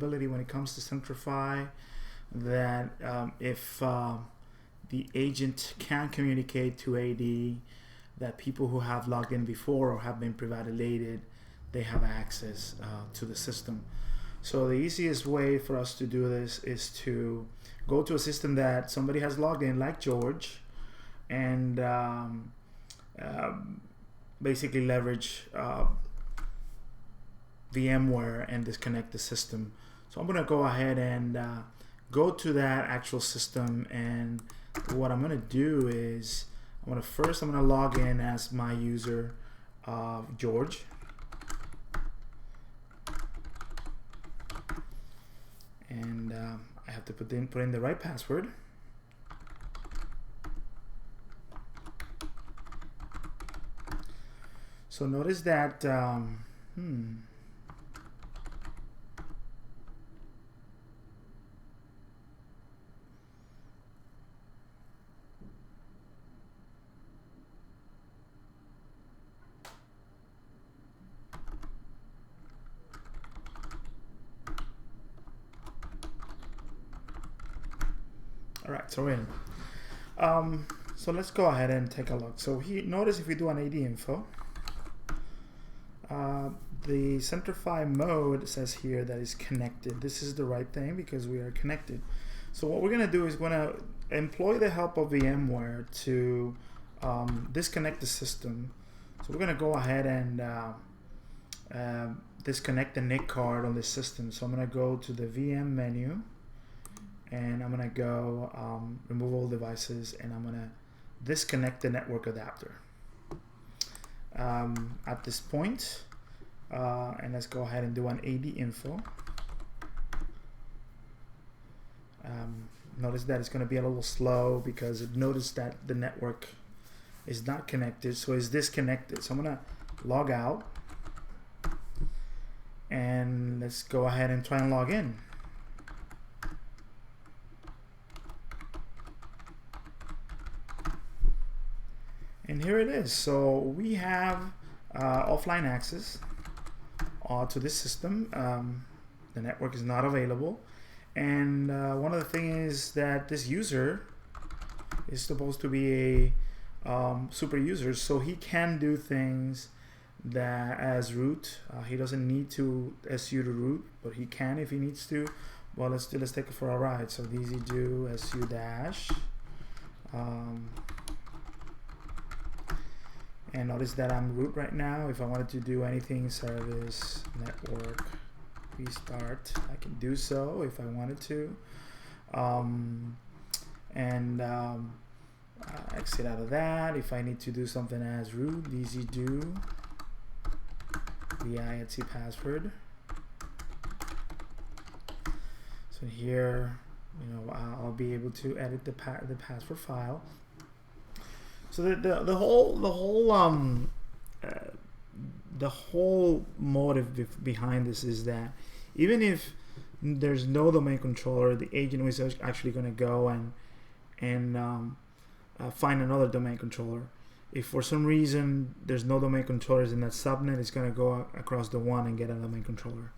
availability when it comes to Centrify, that if the agent can communicate to AD, that people who have logged in before or have been pre-validated, they have access to the system. So the easiest way for us to do this is to go to a system that somebody has logged in, like George, and basically leverage VMware and disconnect the system. So I'm going to go ahead and go to that actual system, and what I'm going to do is I'm going to log in as my user George, and I have to put in the right password. So notice that all right, so we're in. So let's go ahead and take a look. So notice if we do an AD info, the Centrify mode says here that is connected. This is the right thing because we are connected. So what we're going to do is we're going to employ the help of VMware to disconnect the system. So we're going to go ahead and disconnect the NIC card on this system. So I'm going to go to the VM menu, and I'm going to go remove all devices, and I'm going to disconnect the network adapter. At this point, and let's go ahead and do an AD info. Notice that it's going to be a little slow because it noticed that the network is not connected, so it's disconnected. So I'm going to log out, and let's go ahead and try and log in. And here it is. So we have offline access to this system. The network is not available, and one of the things is that this user is supposed to be a super user, so he can do things that as root. He doesn't need to su to root, but he can if he needs to. Well, let's take it for a ride. So easy do su dash. And notice that I'm root right now. If I wanted to do anything, service, network, restart, I can do so if I wanted to. Exit out of that. If I need to do something as root, easy do the password. So here, I'll be able to edit the password file. So the whole motive behind this is that even if there's no domain controller, the agent is actually going to go and find another domain controller. If for some reason there's no domain controllers in that subnet, it's going to go across the one and get a domain controller.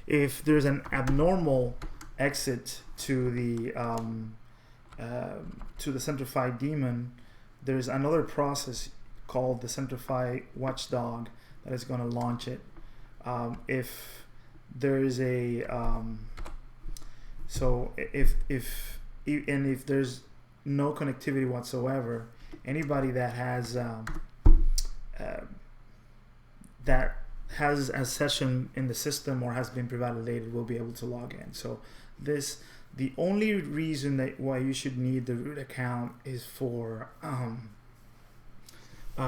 If there's an abnormal exit to the Centrify daemon, there's another process called the Centrify watchdog that is going to launch it. If there is a if there's no connectivity whatsoever, anybody that has a session in the system or has been pre-validated will be able to log in. So the only reason why you should need the root account is for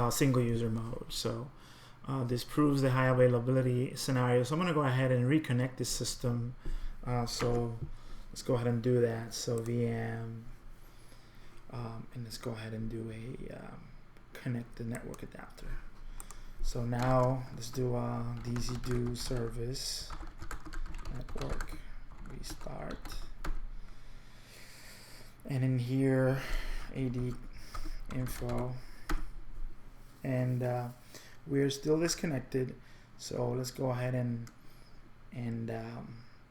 single user mode. So this proves the high availability scenario. So I'm going to go ahead and reconnect this system. So let's go ahead and do that. So VM, and let's go ahead and do a connect the network adapter. So now let's do easy do service network restart. And in here, AD info, and we're still disconnected. So let's go ahead and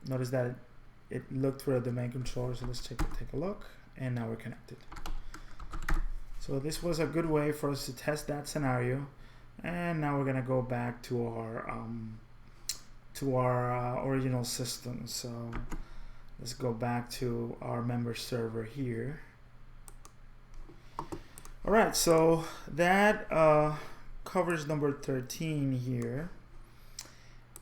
Notice that it looked for a domain controller, so let's take a look, and now we're connected. So this was a good way for us to test that scenario, and now we're gonna go back to our original system. So let's go back to our member server here. All right, so that covers number 13 here.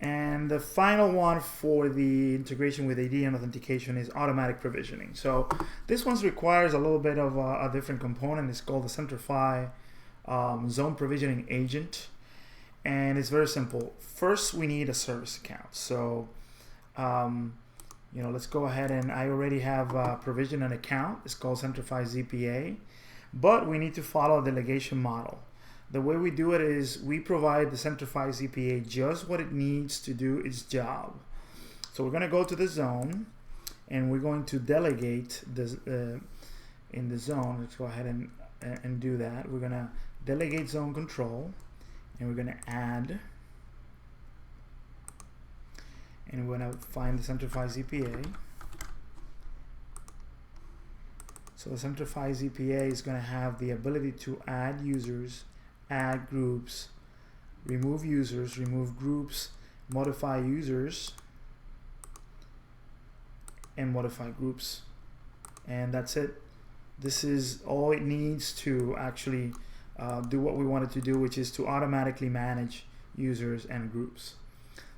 And the final one for the integration with AD and authentication is automatic provisioning. So this one requires a little bit of a different component. It's called the Centrify zone provisioning agent. And it's very simple. First, we need a service account. So, let's go ahead, and I already have provisioned an account. It's called Centrify ZPA, but we need to follow a delegation model. The way we do it is we provide the Centrify ZPA just what it needs to do its job. So we're going to go to the zone, and we're going to delegate this in the zone. Let's go ahead and do that. We're going to delegate zone control, and we're going to add, and we're going to find the Centrify ZPA. So the Centrify ZPA is going to have the ability to add users, add groups, remove users, remove groups, modify users, and modify groups. And that's it. This is all it needs to actually do what we wanted to do, which is to automatically manage users and groups.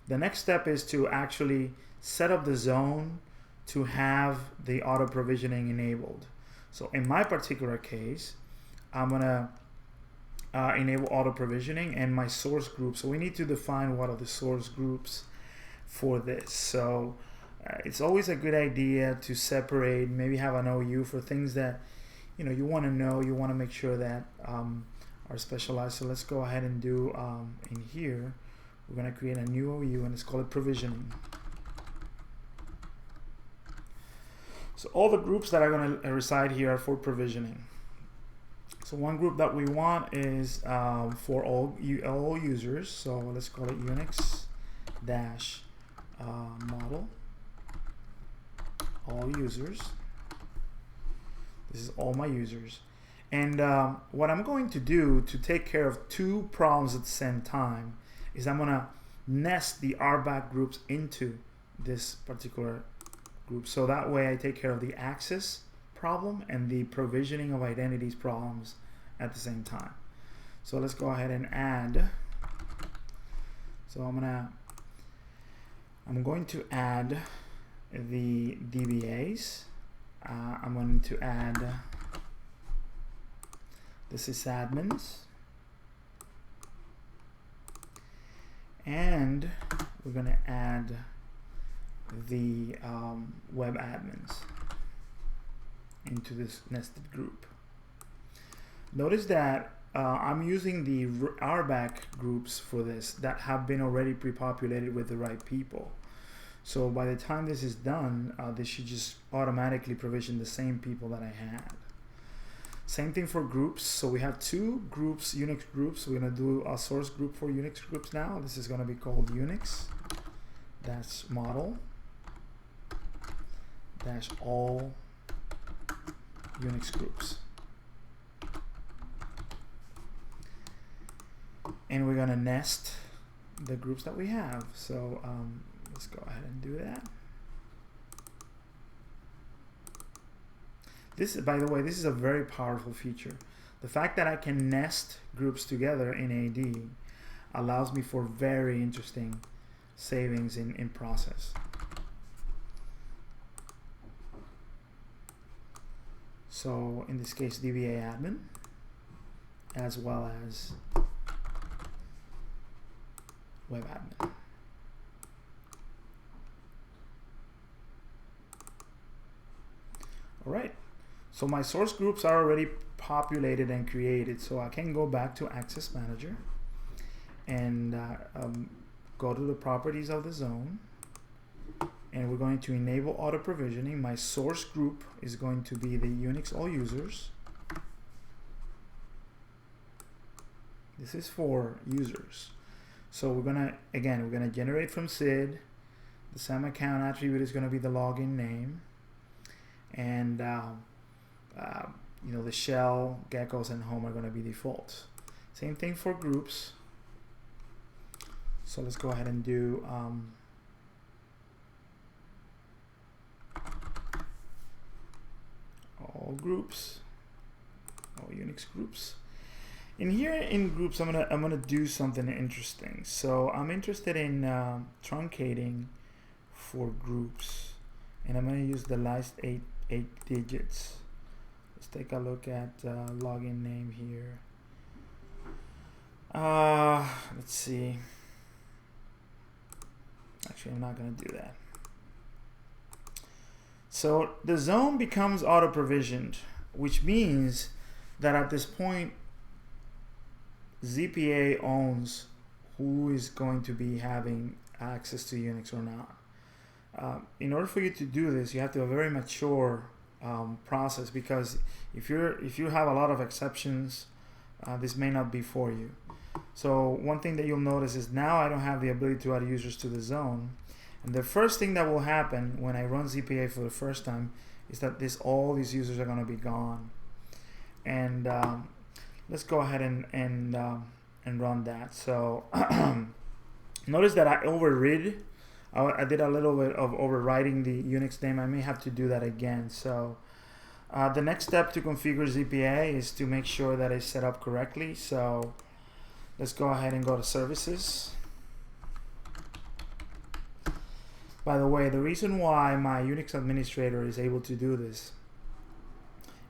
The next step is to actually set up the zone to have the auto provisioning enabled. So in my particular case, I'm going to enable auto provisioning and my source group. So we need to define what are the source groups for this. So it's always a good idea to separate, maybe have an OU for things that you want to know, you want to make sure that are specialized. So let's go ahead and do in here, we're going to create a new OU, and let's call it provisioning. So all the groups that are going to reside here are for provisioning. So one group that we want is for all users. So let's call it UNIX dash model all users. This is all my users. And what I'm going to do to take care of two problems at the same time is I'm going to nest the RBAC groups into this particular group. So that way I take care of the access problem and the provisioning of identities problems at the same time. So let's go ahead and add. So I'm going to add the DBAs. I'm going to add the sysadmins, and we're going to add the web admins into this nested group. Notice that I'm using the RBAC groups for this that have been already pre-populated with the right people. So by the time this is done, this should just automatically provision the same people that I had. Same thing for groups. So we have two groups, Unix groups. We're going to do a source group for Unix groups now. This is going to be called UNIX dash model dash all Unix groups. And we're going to nest the groups that we have. So let's go ahead and do that. This, by the way, this is a very powerful feature. The fact that I can nest groups together in AD allows me for very interesting savings in process. So in this case, DBA admin, as well as web admin. All right. So my source groups are already populated and created, so I can go back to Access Manager and go to the properties of the zone, and we're going to enable auto provisioning. My source group is going to be the Unix all users. This is for users. So we're gonna generate from SID The Samba account attribute is going to be the login name, and you know, the shell, geckos, and home are going to be default. Same thing for groups. So let's go ahead and do all groups, all UNIX groups. In here in groups, I'm gonna do something interesting. So I'm interested in truncating for groups, and I'm gonna use the last eight digits. Let's take a look at login name here. Let's see. Actually, I'm not gonna do that. So the zone becomes auto provisioned, which means that at this point ZPA owns who is going to be having access to Unix or not. In order for you to do this, you have to have a very mature process, because if you have a lot of exceptions, this may not be for you. So one thing that you'll notice is now I don't have the ability to add users to the zone, and the first thing that will happen when I run ZPA for the first time is that all these users are going to be gone. And let's go ahead and run that. So notice that I overrid. I did a little bit of overriding the Unix name. I may have to do that again. So the next step to configure ZPA is to make sure that it's set up correctly. So let's go ahead and go to services. By the way, the reason why my Unix administrator is able to do this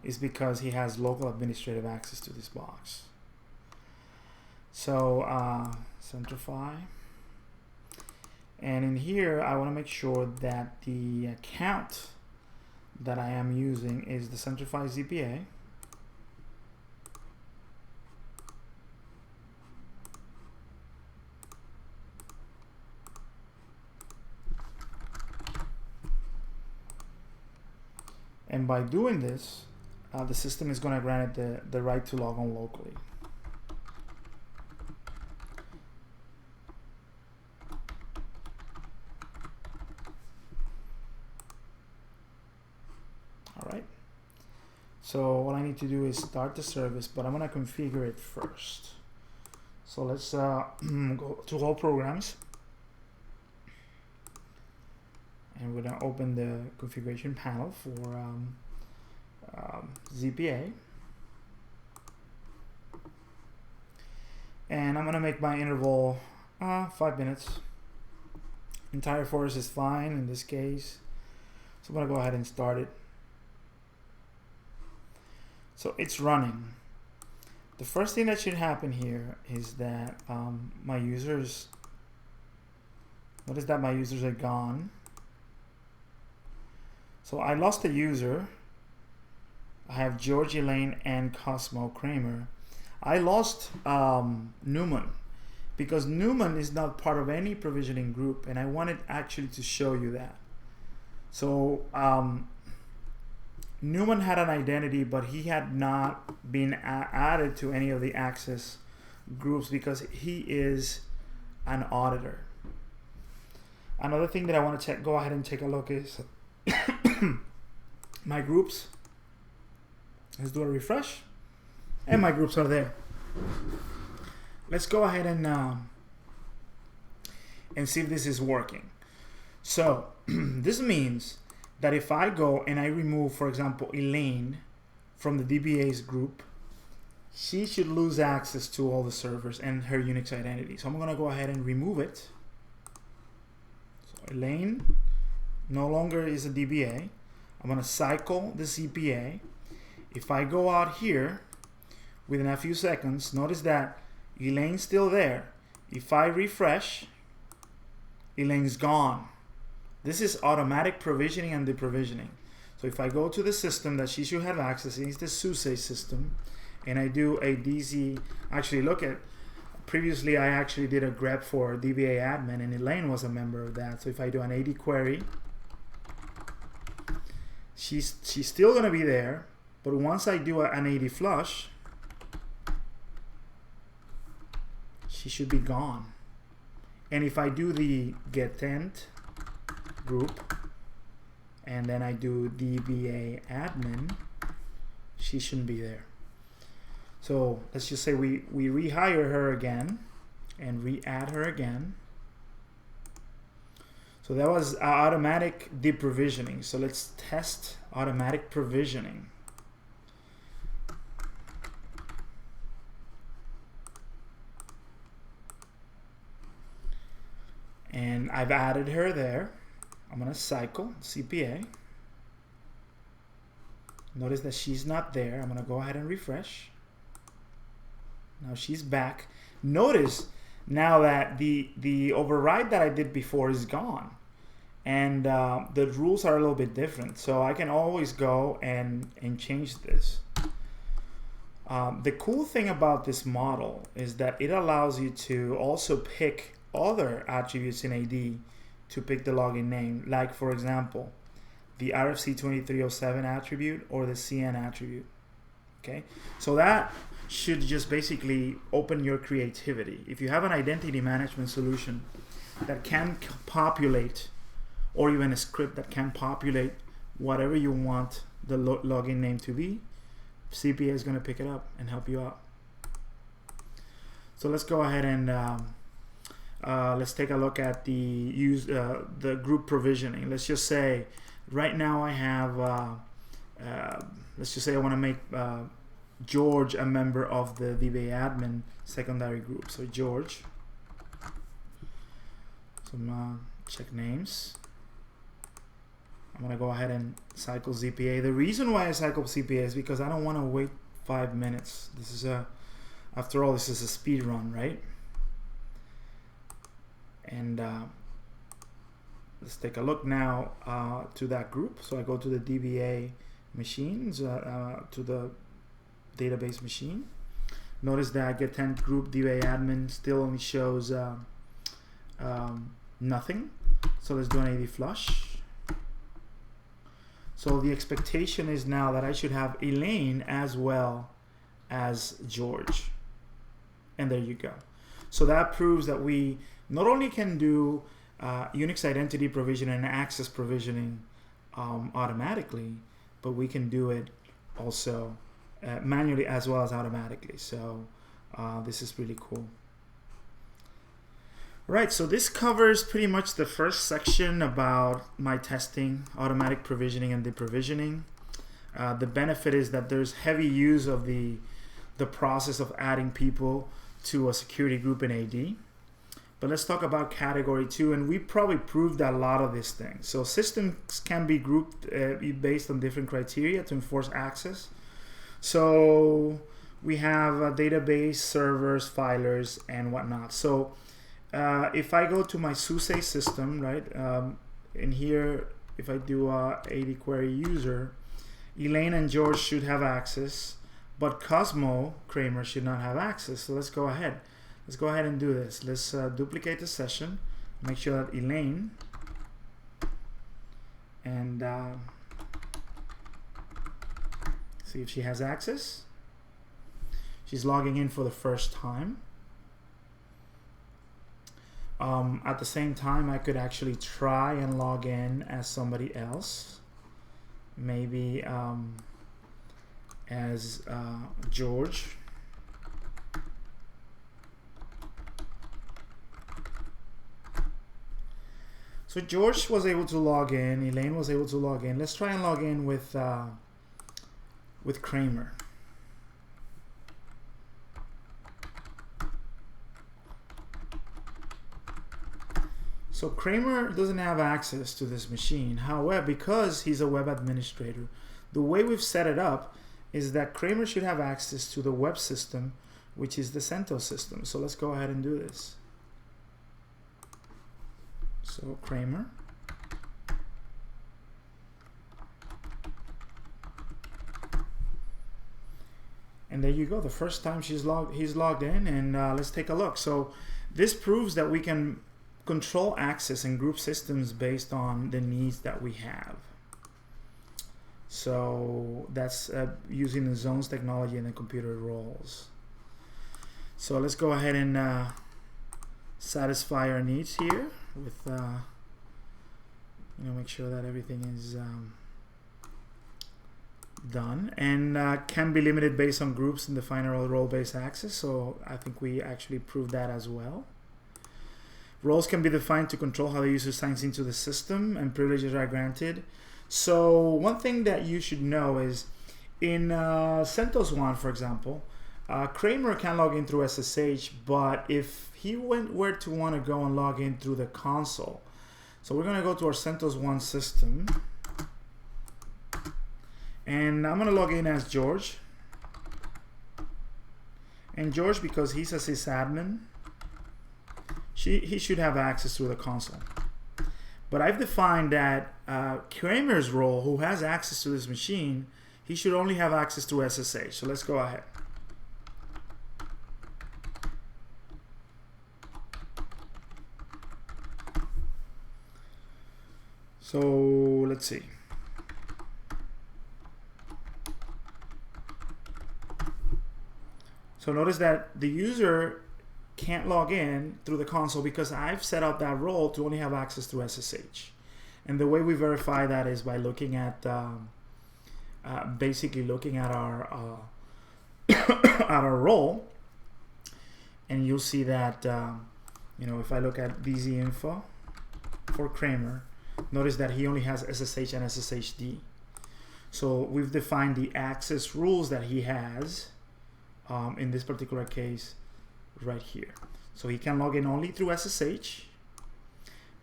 is because he has local administrative access to this box. So Centrify, and in here I want to make sure that the account that I am using is the Centrify ZPA. And by doing this, the system is going to grant it the right to log on locally. All right. So all I need to do is start the service, but I'm going to configure it first. So let's go to all programs. And we're going to open the configuration panel for ZPA. And I'm going to make my interval 5 minutes. Entire forest is fine in this case. So I'm going to go ahead and start it. So it's running. The first thing that should happen here is that my users, notice that my users are gone. So I lost a user. I have George, Elaine, and Cosmo Kramer. I lost Newman because Newman is not part of any provisioning group, and I wanted actually to show you that. So Newman had an identity, but he had not been added to any of the access groups because he is an auditor. Another thing that I want to go ahead and take a look is my groups. Let's do a refresh, and my groups are there. Let's go ahead and see if this is working. So this means that if I go and I remove, for example, Elaine from the DBA's group, she should lose access to all the servers and her Unix identity. So I'm going to go ahead and remove it. So Elaine no longer is a DBA. I'm going to cycle the ZPA. If I go out here within a few seconds, notice that Elaine's still there. If I refresh, Elaine's gone. This is automatic provisioning and deprovisioning. So if I go to the system that she should have access, it's the SUSE system, and I do a DZ, actually look at, previously I actually did a grep for DBA admin, and Elaine was a member of that. So if I do an AD query, she's still going to be there, but once I do an AD flush, she should be gone. And if I do the get tent, group, and then I do DBA admin, she shouldn't be there. So let's just say we rehire her again and re-add her again. So that was automatic deprovisioning. So let's test automatic provisioning. And I've added her there. I'm gonna cycle CPA. Notice that she's not there. I'm gonna go ahead and refresh. Now she's back. Notice now that the override that I did before is gone, and the rules are a little bit different. So I can always go and change this. The cool thing about this model is that it allows you to also pick other attributes in AD to pick the login name, like for example the RFC 2307 attribute or the CN attribute. Okay, so that should just basically open your creativity. If you have an identity management solution that can populate, or even a script that can populate whatever you want the login name to be, CPA is going to pick it up and help you out. So let's go ahead and let's take a look at the group provisioning. Let's just say right now I have let's just say I want to make George a member of the DBA admin secondary group. So George. So check names. I'm gonna go ahead and cycle ZPA. The reason why I cycle CPA is because I don't want to wait 5 minutes. This is after all, this is a speed run, right? And let's take a look now to that group. So I go to the DBA machines, to the database machine. Notice that get 10th group DBA admin still only shows nothing. So let's do an AD flush. So the expectation is now that I should have Elaine as well as George. And there you go. So that proves that we not only can do UNIX identity provisioning and access provisioning automatically, but we can do it also manually as well as automatically. So this is really cool. Right, so this covers pretty much the first section about my testing, automatic provisioning and deprovisioning. The benefit is that there's heavy use of the process of adding people to a security group in AD. But let's talk about category 2, and we probably proved a lot of these things. So systems can be grouped based on different criteria to enforce access. So we have database, servers, filers, and whatnot. So if I go to my SUSE system, right, in here, if I do AD query user, Elaine and George should have access, but Cosmo Kramer should not have access. So let's go ahead. Let's go ahead and do this. Let's duplicate the session, make sure that Elaine and see if she has access. She's logging in for the first time. At the same time, I could actually try and log in as somebody else, maybe as George. So George was able to log in, Elaine was able to log in. Let's try and log in with Kramer. So Kramer doesn't have access to this machine. However, because he's a web administrator, the way we've set it up is that Kramer should have access to the web system, which is the CentOS system. So let's go ahead and do this. So Kramer. And there you go. The first time he's logged in, and let's take a look. So this proves that we can control access and group systems based on the needs that we have. So that's using the zones technology and the computer roles. So let's go ahead and satisfy our needs here with make sure that everything is done, and can be limited based on groups and define a role-based access. So I think we actually proved that as well. Roles can be defined to control how the user signs into the system, and privileges are granted. So one thing that you should know is in CentOS 1, for example, Kramer can log in through SSH, but if he were to want to go and log in through the console, so we're going to go to our CentOS 1 system, and I'm going to log in as George. And George, because he's a sysadmin, he should have access to the console. But I've defined that Kramer's role, who has access to this machine, he should only have access to SSH. So let's go ahead. So let's see. So notice that the user can't log in through the console because I've set up that role to only have access to SSH. And the way we verify that is by looking at basically looking at our at our role, and you'll see that if I look at DZ info for Kramer, notice that he only has SSH and SSHD. So we've defined the access rules that he has in this particular case right here. So he can log in only through SSH,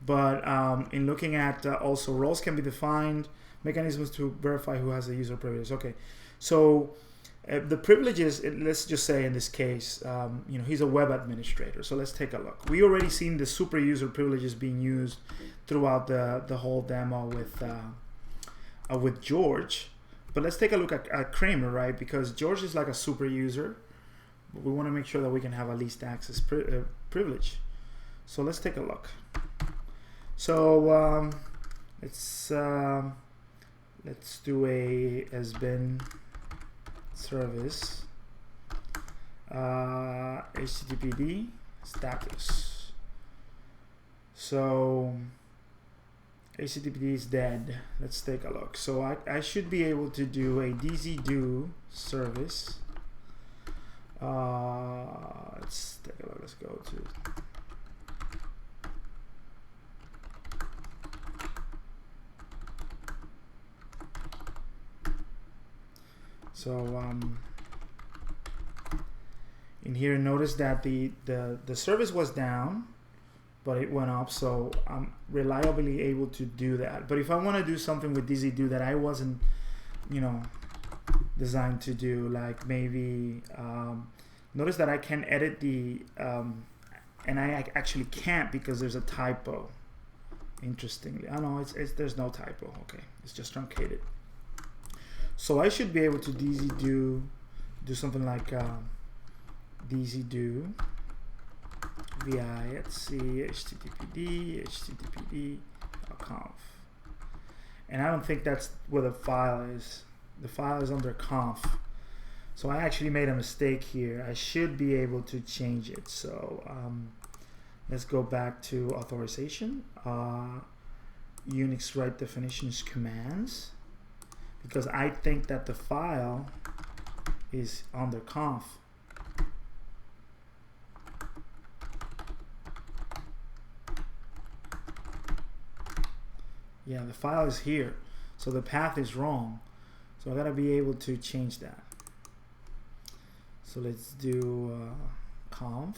but in looking at also roles can be defined, mechanisms to verify who has the user privileges. Okay, so the privileges, let's just say in this case, he's a web administrator. So let's take a look. We already seen the super user privileges being used throughout the whole demo with George. But let's take a look at Kramer, right? Because George is like a super user. But we want to make sure that we can have a least access privilege. So let's take a look. So let's do a SBIN service HTTPD status. So HTTPD is dead. Let's take a look. So I should be able to do a DZ-do service. Let's take a look. Let's go to in here, notice that the service was down, but it went up, so I'm reliably able to do that. But if I want to do something with DZ-do that I wasn't designed to do, like maybe notice that I can edit the and I actually can't because there's a typo. Interestingly, I know there's no typo. Okay, it's just truncated. So I should be able to DZ-do something like DZ-do vi httpd.conf, and I don't think that's where the file is. The file is under conf. So I actually made a mistake here. I should be able to change it. So let's go back to authorization, UNIX right definitions commands, because I think that the file is under conf. Yeah, the file is here, so the path is wrong. So I gotta be able to change that. So let's do conf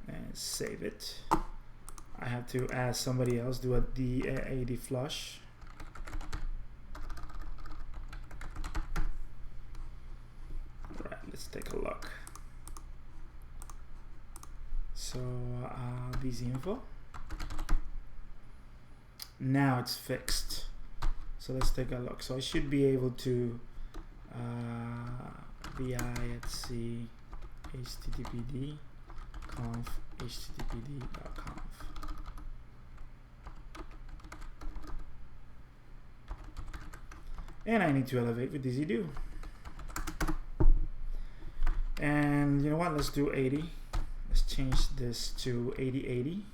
and save it. I have to ask somebody else, do a AD flush. All right, let's take a look. So these info. Now it's fixed. So let's take a look. So I should be able to vi httpd conf httpd.conf. And I need to elevate with DZ-do. And you know what? Let's do 80. Let's change this to 8080.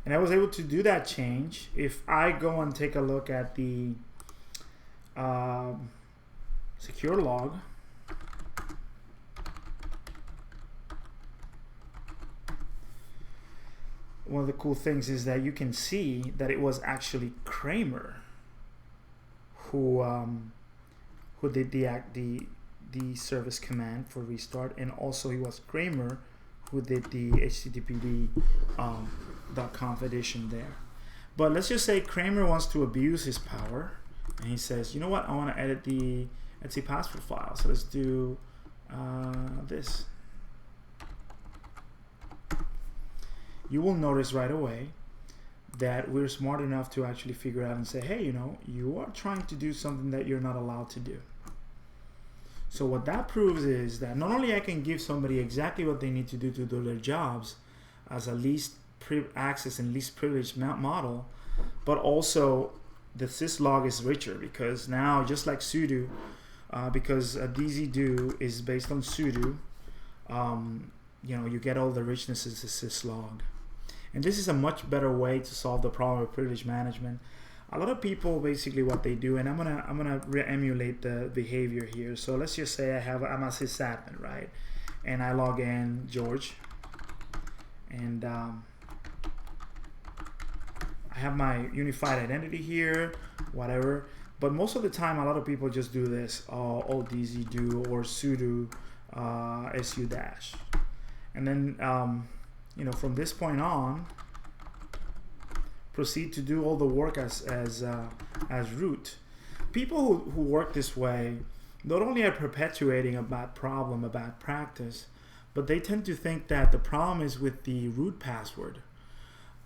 And I was able to do that change. If I go and take a look at the secure log, one of the cool things is that you can see that it was actually Kramer who did the service command for restart, and also it was Kramer who did the httpd .conf edition there. But let's just say Kramer wants to abuse his power, and he says, you know what, I want to edit the Etsy password file, so let's do this. You will notice right away that we're smart enough to actually figure out and say, hey, you know, you are trying to do something that you're not allowed to do. So what that proves is that not only I can give somebody exactly what they need to do their jobs as a least access and least privilege model, but also the syslog is richer, because now, just like sudo, because dzdo is based on sudo, you know, you get all the richnesses of syslog. And this is a much better way to solve the problem of privilege management. A lot of people, basically what they do, and I'm gonna emulate the behavior here. So let's just say I'm a sysadmin, right? And I log in George, and I have my unified identity here, whatever. But most of the time, a lot of people just do this, dzdo or sudo su dash, and then you know, from this point on, proceed to do all the work as root. People who work this way not only are perpetuating a bad problem, a bad practice, but they tend to think that the problem is with the root password.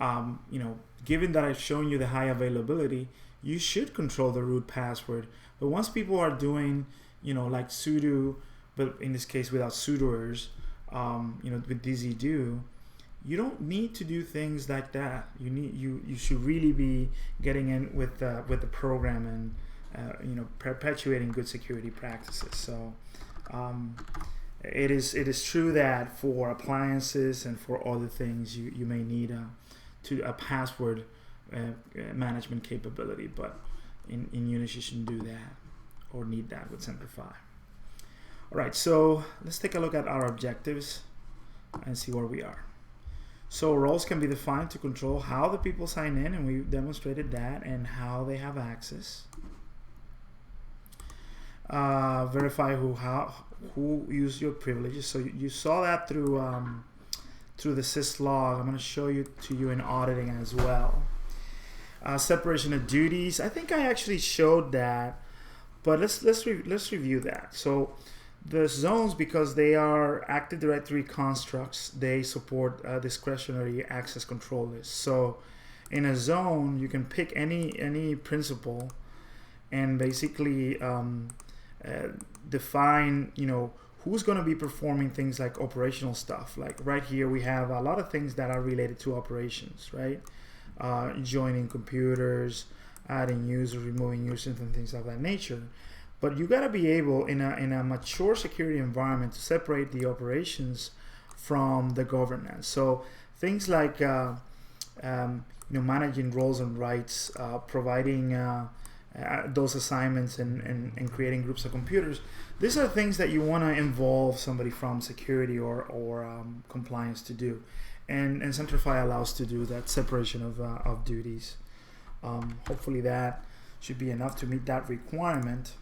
You know, given that I've shown you the high availability, you should control the root password. But once people are doing, you know, like sudo, but in this case without sudoers, you know, with dzdo, you don't need to do things like that. You should really be getting in with the program and you know, perpetuating good security practices. So it is true that for appliances and for other things you may need a password management capability, but in Unix you shouldn't do that or need that with Centrify. All right, so let's take a look at our objectives and see where we are. So roles can be defined to control how the people sign in, and we demonstrated that, and how they have access. Verify who used your privileges. So you saw that through the syslog. I'm going to show you in auditing as well. Separation of duties. I think I actually showed that, but let's review that. So the zones, because they are Active Directory constructs, they support discretionary access control lists. So in a zone, you can pick any principal and basically define, you know, who's going to be performing things like operational stuff. Like right here, we have a lot of things that are related to operations, right? Joining computers, adding users, removing users, and things of that nature. But you got to be able, in a mature security environment, to separate the operations from the governance. So things like you know, managing roles and rights, providing those assignments, and creating groups of computers. These are things that you want to involve somebody from security or compliance to do, and Centrify allows to do that separation of duties. Hopefully that should be enough to meet that requirement.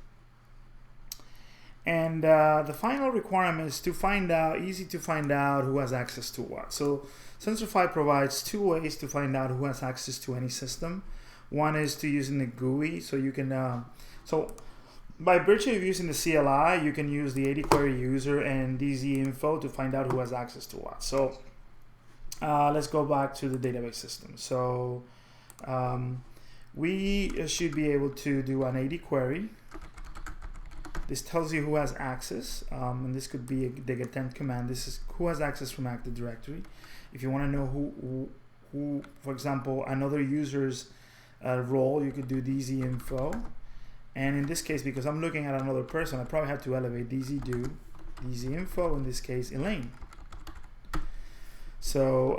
And the final requirement is easy to find out who has access to what. So Centrify provides two ways to find out who has access to any system. One is to using the GUI, so you can so by virtue of using the CLI, you can use the AD query user and DZ-info to find out who has access to what. So let's go back to the database system. So we should be able to do an AD query. This tells you who has access, and this could be the get10 command. This is who has access from Active Directory. If you want to know who, for example, another user's role, you could do DZ-info. And in this case, because I'm looking at another person, I probably have to elevate DZ-do, DZ-info, in this case, Elaine. So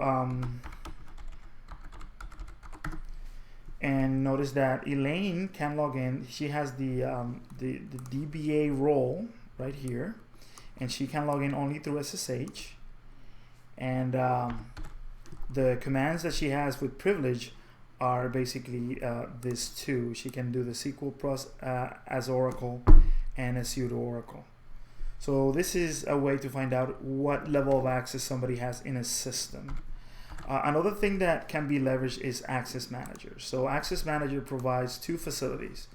And notice that Elaine can log in. She has the DBA role right here, and she can log in only through SSH. And the commands that she has with privilege are basically this two. She can do the SQL plus as Oracle and a sudo Oracle. So this is a way to find out what level of access somebody has in a system. Another thing that can be leveraged is Access Manager. So Access Manager provides two facilities.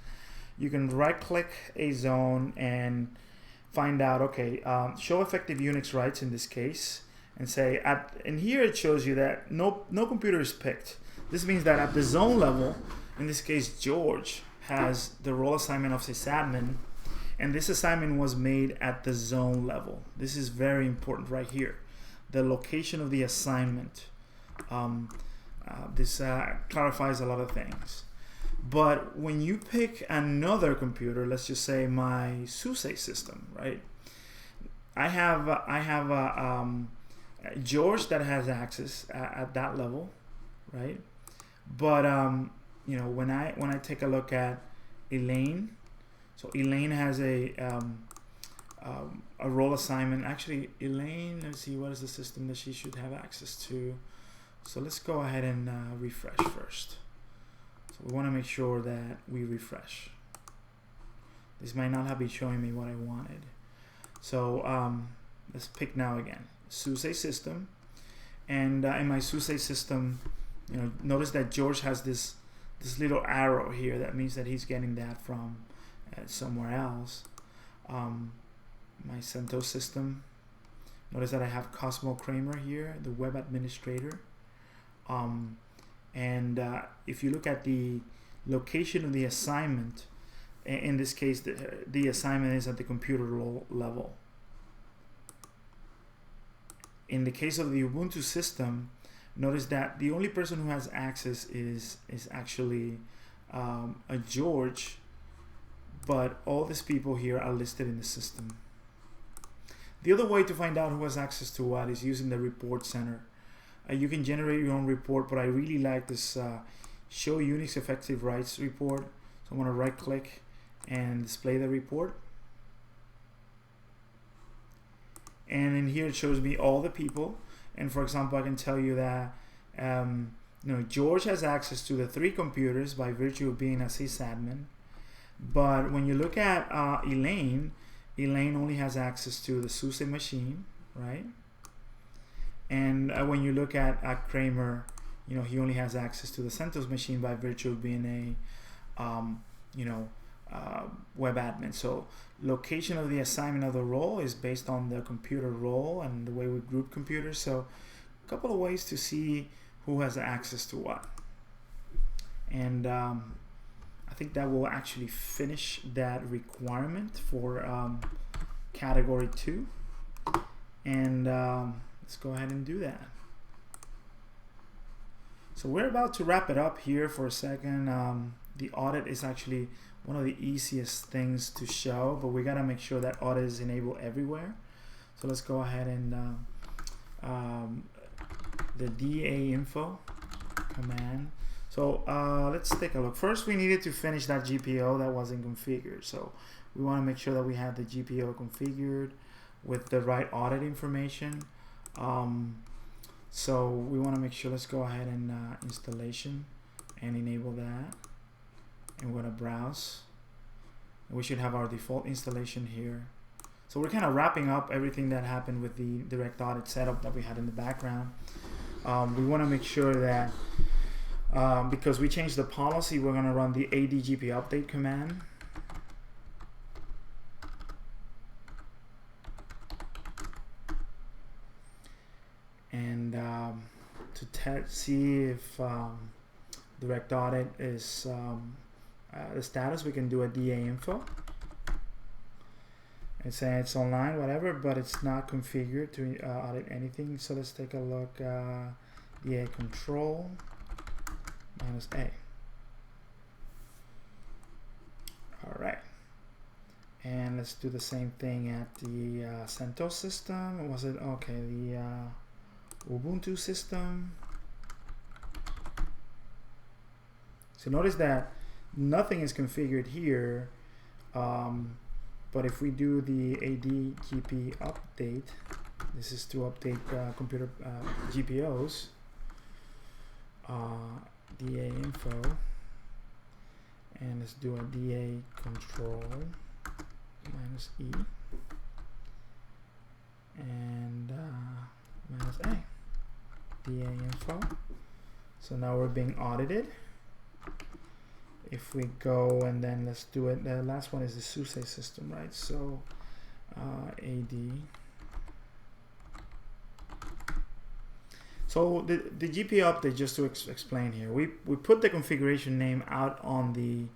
You can right-click a zone and find out, okay, show effective UNIX rights in this case, and say, and here it shows you that no computer is picked. This means that at the zone level, in this case, George has the role assignment of sysadmin, and this assignment was made at the zone level. This is very important right here. The location of the assignment. This clarifies a lot of things. But when you pick another computer, let's just say my SUSE system, right? I have George that has access at that level, right? But you know, when I take a look at Elaine, so Elaine has a role assignment. Actually, Elaine, let's see, what is the system that she should have access to? So let's go ahead and refresh first. So we want to make sure that we refresh. This might not have been showing me what I wanted. So let's pick now again, SUSE system. And in my SUSE system, you know, notice that George has this little arrow here. That means that he's getting that from somewhere else. My CentOS system, notice that I have Cosmo Kramer here, the web administrator. If you look at the location of the assignment, in this case, the assignment is at the computer role level. In the case of the Ubuntu system, notice that the only person who has access is actually a George, but all these people here are listed in the system. The other way to find out who has access to what is using the report center. You can generate your own report, but I really like this show UNIX effective rights report. So I'm going to right click and display the report. And in here it shows me all the people. And for example, I can tell you that you know, George has access to the 3 computers by virtue of being a sysadmin. But when you look at Elaine only has access to the SUSE machine, right? And when you look at Kramer, you know, he only has access to the CentOS machine by virtue of being a web admin. So location of the assignment of the role is based on the computer role and the way we group computers. So a couple of ways to see who has access to what. And I think that will actually finish that requirement for category 2. And let's go ahead and do that. So we're about to wrap it up here for a second. The audit is actually one of the easiest things to show, but we got to make sure that audit is enabled everywhere. So let's go ahead and the DA info command. So let's take a look. First, we needed to finish that GPO that wasn't configured. So we want to make sure that we have the GPO configured with the right audit information. So we want to make sure, let's go ahead and installation and enable that. And we're going to browse. And we should have our default installation here. So we're kind of wrapping up everything that happened with the direct audit setup that we had in the background. We want to make sure that because we changed the policy, we're going to run the ADGP update command. And to see if direct audit is the status, we can do a DA info and say it's online, whatever, but it's not configured to audit anything. So let's take a look. DA control -A. All right. And let's do the same thing at the CentOS system. Was it okay? The Ubuntu system. So notice that nothing is configured here, but if we do the AD-GP update, this is to update computer GPOs, DA info, and let's do a DA control minus E and minus A, DA info. So now we're being audited. If we go and then let's do it, the last one is the SUSE system, right? So AD. So the GPO update, just to explain here, we put the configuration name out on the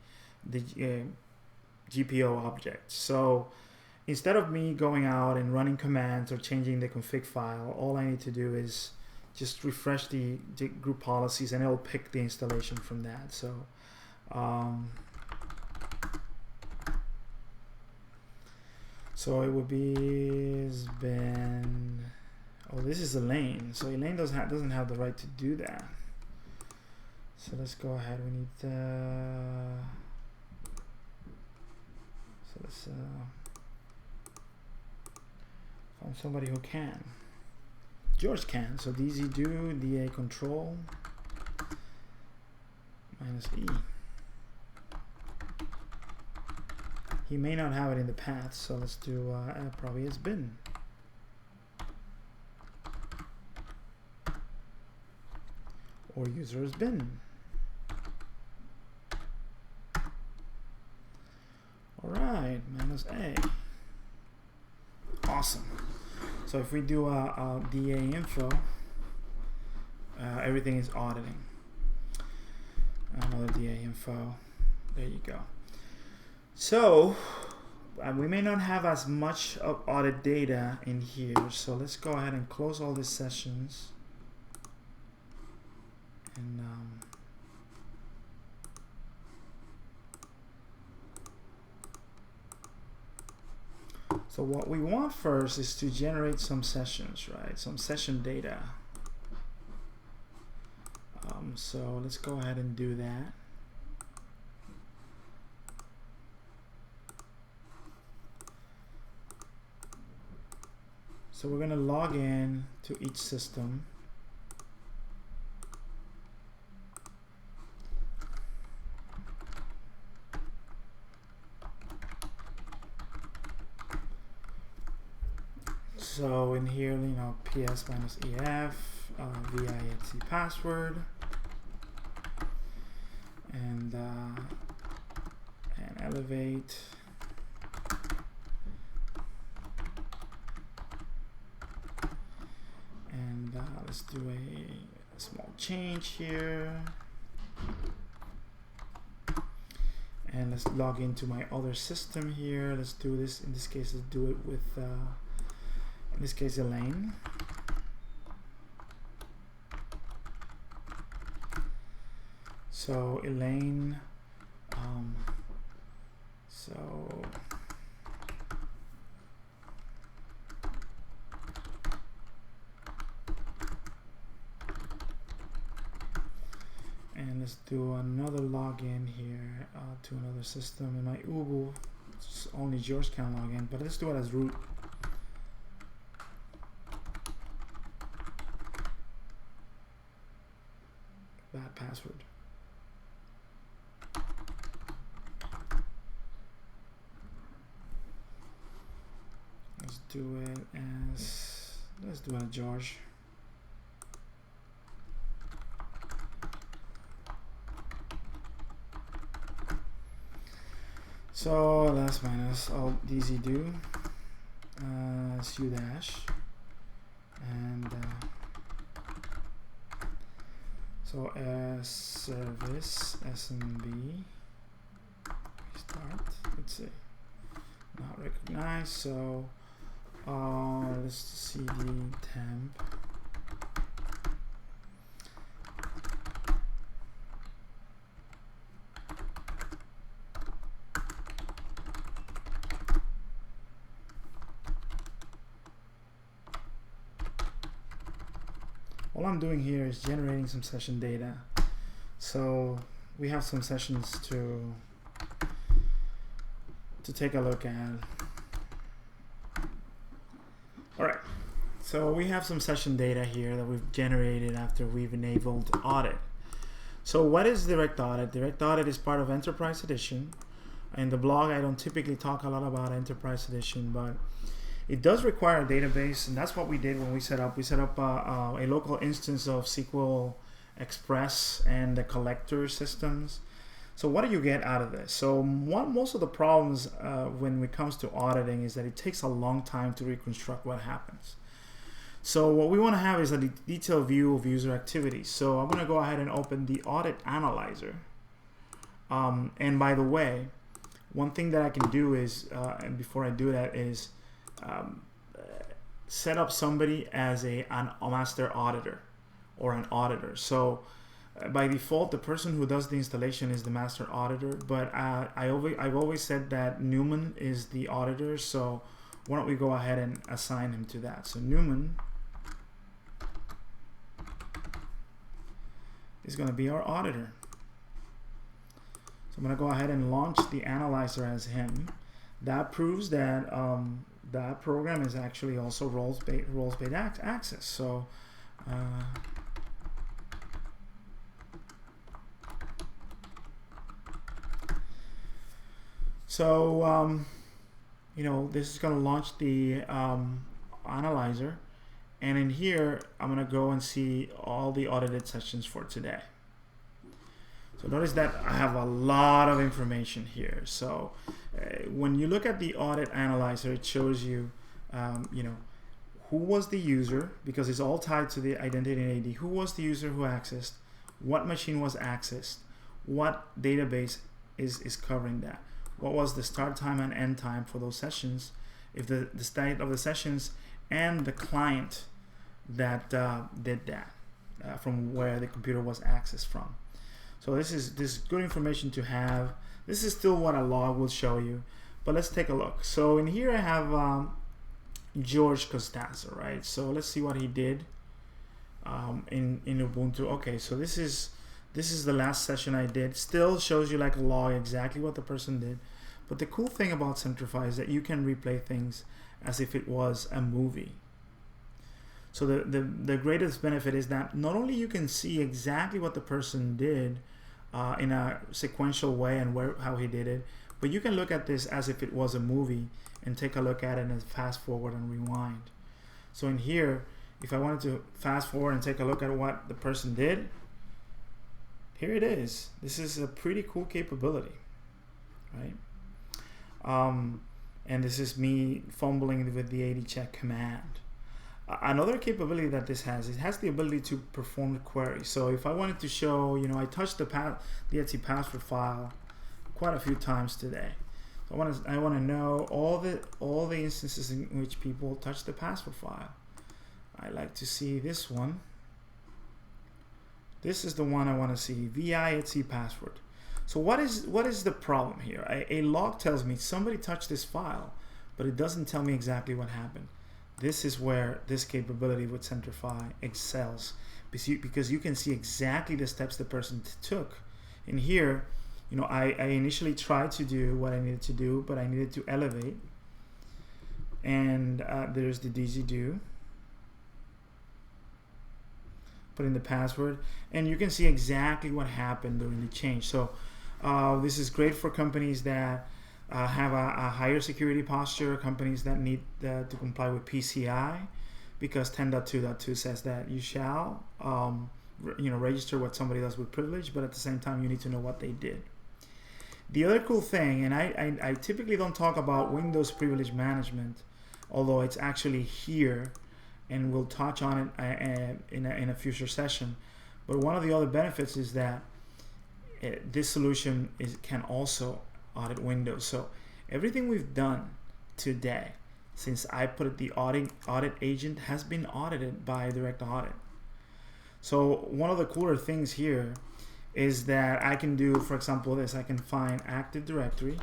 GPO object. So instead of me going out and running commands or changing the config file, all I need to do is just refresh the group policies and it'll pick the installation from that. So so it would be has been, oh, this is Elaine. So Elaine doesn't have the right to do that. So let's go ahead. We need so let's find somebody who can. George can. So DZ do DA control minus E. He may not have it in the path, so let's do probably has been. Or user has been. All right, minus A. Awesome. So if we do a DA info, everything is auditing. Another DA info. There you go. So we may not have as much of audit data in here. So let's go ahead and close all these sessions. And so what we want first is to generate some sessions, right? Some session data. So let's go ahead and do that. So we're going to log in to each system. So in here, you know, PS minus EF, VINC password, and elevate. And let's do a small change here. And let's log into my other system here. Let's do this. In this case, let's do it with, in this case, Elaine. So Elaine, and let's do another login here to another system. In my Ubu, only George can log in, but let's do it as root. Bad password. Let's do it as, let's do it as George. So last minus alt DZ do su dash, and so as service SMB start, let's see, not recognized. So let's cd temp all I'm doing here is generating some session data. So we have some sessions to take a look at. All right, so we have some session data here that we've generated after we've enabled Audit. So what is Direct Audit? Direct Audit is part of Enterprise Edition. In the blog, I don't typically talk a lot about Enterprise Edition, but it does require a database, and that's what we did when we set up. We set up a local instance of SQL Express and the collector systems. So what do you get out of this? So most of the problems when it comes to auditing is that it takes a long time to reconstruct what happens. So what we want to have is a detailed view of user activities. So I'm going to go ahead and open the Audit Analyzer. And by the way, one thing that I can do is, and before I do that, is set up somebody as a master auditor or an auditor. So by default, the person who does the installation is the master auditor, but I've always said that Newman is the auditor, so why don't we go ahead and assign him to that. So Newman is going to be our auditor. So I'm going to go ahead and launch the analyzer as him. That proves that that program is actually also roles-based access. So you know, this is going to launch the analyzer, and in here I'm going to go and see all the audited sessions for today. So notice that I have a lot of information here. So when you look at the audit analyzer, it shows you, you know, who was the user, because it's all tied to the identity and ID. Who was the user who accessed? What machine was accessed? What database is covering that? What was the start time and end time for those sessions? If the state of the sessions and the client that did that from where the computer was accessed from. So this is good information to have. This is still what a log will show you, but let's take a look. So in here I have George Costanza, right? So let's see what he did in Ubuntu. Okay, so this is the last session I did. Still shows you like a log exactly what the person did. But the cool thing about Centrify is that you can replay things as if it was a movie. So the greatest benefit is that not only you can see exactly what the person did in a sequential way and how he did it, but you can look at this as if it was a movie and take a look at it and fast forward and rewind. So in here, if I wanted to fast forward and take a look at what the person did, here it is. This is a pretty cool capability, right? And this is me fumbling with the AD check command. Another capability that this has, it has the ability to perform the query. So if I wanted to show, you know, I touched the Etsy password file quite a few times today. So I want to know all the instances in which people touch the password file. I like to see this one. This is the one I want to see, VI Etsy password. So what is the problem here? A log tells me somebody touched this file, but it doesn't tell me exactly what happened. This is where this capability with Centrify excels, because you can see exactly the steps the person took. In here, you know, I initially tried to do what I needed to do, but I needed to elevate. And there's the DZ do. Put in the password, and you can see exactly what happened during the change. So this is great for companies that have a higher security posture, companies that need to comply with PCI, because 10.2.2 says that you shall you know, register what somebody does with privilege, but at the same time you need to know what they did. The other cool thing, and I typically don't talk about Windows privilege management, although it's actually here, and we'll touch on it in a future session. But one of the other benefits is that this solution can also audit Windows. So everything we've done today, since I put it, the audit agent has been audited by Direct Audit. So one of the cooler things here is that I can do, for example, this. I can find Active Directory,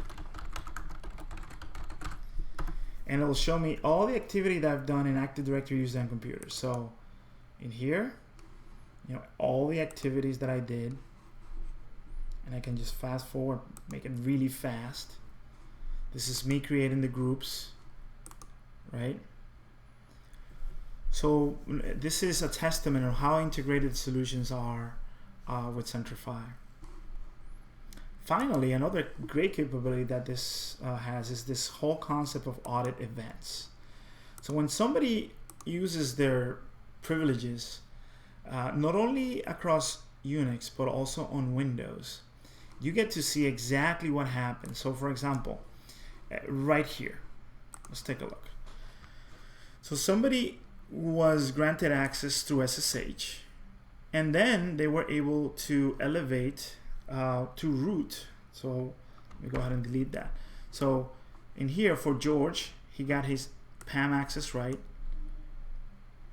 and it'll show me all the activity that I've done in Active Directory used on computers. So in here, you know, all the activities that I did and I can just fast forward, make it really fast. This is me creating the groups, right? So this is a testament of how integrated solutions are with Centrify. Finally, another great capability that this has is this whole concept of audit events. So when somebody uses their privileges, not only across Unix, but also on Windows, you get to see exactly what happens. So for example, right here, let's take a look. So somebody was granted access through SSH, and then they were able to elevate to root. So let me go ahead and delete that. So in here for George, he got his PAM access right,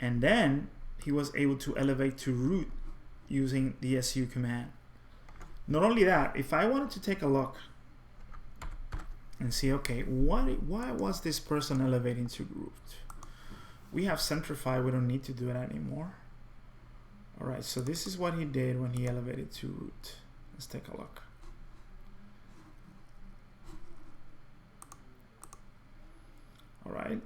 and then he was able to elevate to root using the su command. Not only that, if I wanted to take a look and see, okay, why was this person elevating to root? We have Centrify, we don't need to do it anymore. All right, so this is what he did when he elevated to root. Let's take a look. All right,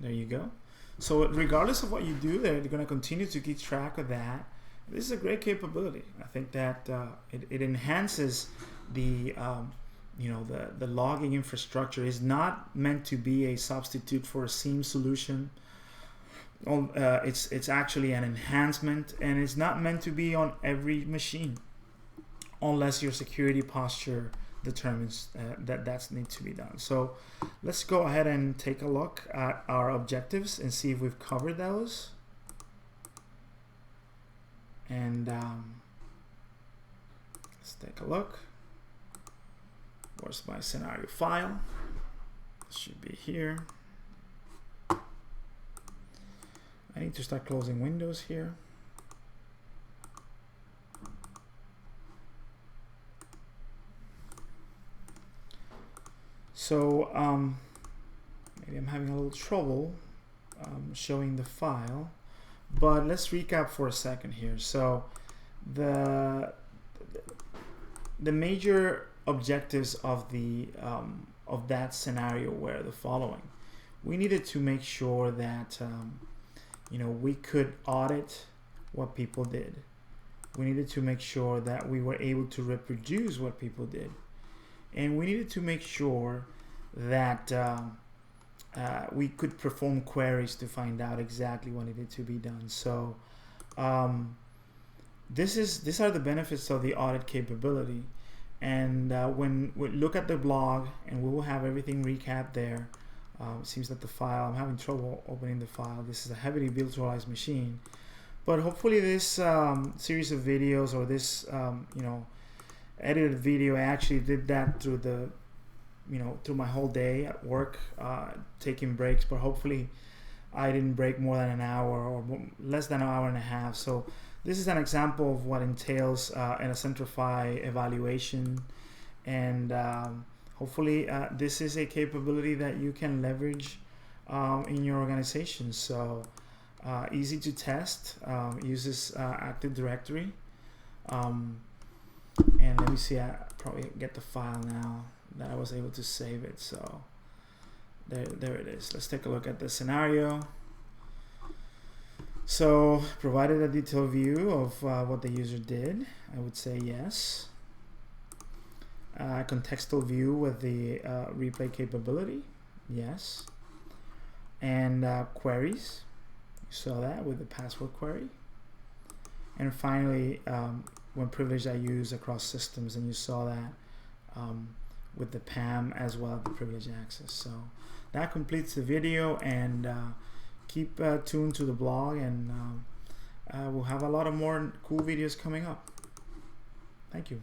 there you go. So regardless of what you do there, you're going to continue to keep track of that. This is a great capability. I think that it enhances the the logging infrastructure. Is not meant to be a substitute for a SIEM solution. It's actually an enhancement, and it's not meant to be on every machine unless your security posture determines that needs to be done. So let's go ahead and take a look at our objectives and see if we've covered those. And let's take a look. Where's my scenario file? It should be here. I need to start closing windows here. So maybe I'm having a little trouble showing the file, but let's recap for a second here. So the major objectives of the of that scenario were the following. We needed to make sure that we could audit what people did. We needed to make sure that we were able to reproduce what people did, and we needed to make sure that we could perform queries to find out exactly what needed to be done. So these are the benefits of the audit capability. And when we look at the blog, and we will have everything recapped there. It seems that the file, I'm having trouble opening the file. This is a heavily virtualized machine, but hopefully this series of videos, or this edited video, I actually did that through the through my whole day at work, taking breaks, but hopefully I didn't break more than an hour or less than an hour and a half. So this is an example of what entails in a Centrify evaluation, and hopefully this is a capability that you can leverage in your organization. So easy to test, uses Active Directory, and let me see, I probably get the file now that I was able to save it. So there it is. Let's take a look at the scenario. So provided a detailed view of what the user did, I would say yes. Contextual view with the replay capability, yes. And queries, you saw that with the password query. And finally, when privilege I use across systems, and you saw that with the PAM as well as the privilege access. So that completes the video, and keep tuned to the blog, and we'll have a lot of more cool videos coming up. Thank you.